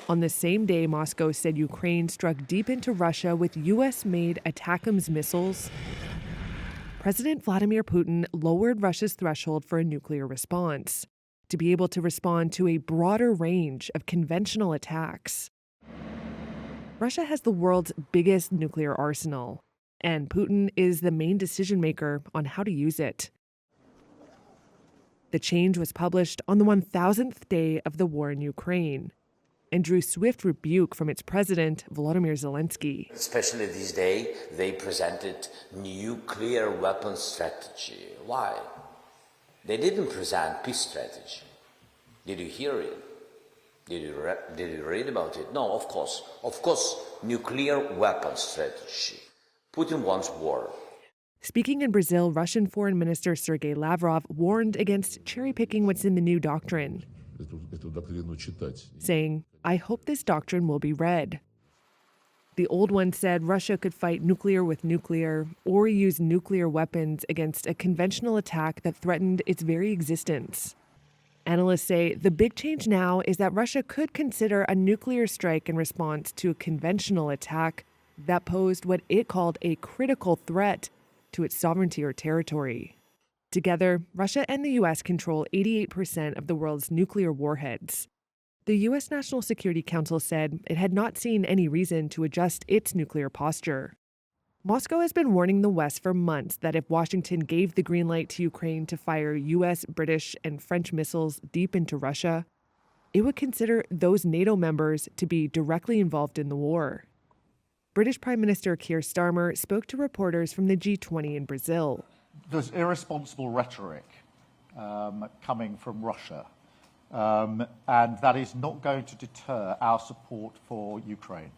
On the same day, Moscow said Ukraine struck deep into Russia with U.S.-made ATACMS missiles. President Vladimir Putin lowered Russia's threshold for a nuclear response to be able to respond to a broader range of conventional attacks. Russia has the world's biggest nuclear arsenal, and Putin is the main decision maker on how to use it. The change was published on the 1,000th day of the war in Ukraine and drew swift rebuke from its president, Volodymyr Zelensky. Especially this day, they presented nuclear weapons strategy. Why? They didn't present peace strategy. Did you hear it? Did you read about it? No, of course. Of course, nuclear weapons strategy. Putin wants war. Speaking in Brazil, Russian Foreign Minister Sergei Lavrov warned against cherry-picking what's in the new doctrine, saying, "I hope this doctrine will be read." The old one said Russia could fight nuclear with nuclear or use nuclear weapons against a conventional attack that threatened its very existence. Analysts say the big change now is that Russia could consider a nuclear strike in response to a conventional attack that posed what it called a critical threat to its sovereignty or territory. Together, Russia and the U.S. control 88% of the world's nuclear warheads. The U.S. National Security Council said it had not seen any reason to adjust its nuclear posture. Moscow has been warning the West for months that if Washington gave the green light to Ukraine to fire U.S., British, and French missiles deep into Russia, it would consider those NATO members to be directly involved in the war. British Prime Minister Keir Starmer spoke to reporters from the G20 in Brazil. There's irresponsible rhetoric coming from Russia, and that is not going to deter our support for Ukraine.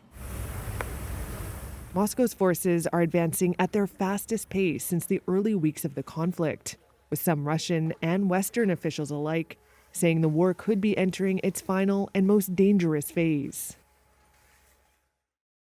Moscow's forces are advancing at their fastest pace since the early weeks of the conflict, with some Russian and Western officials alike saying the war could be entering its final and most dangerous phase.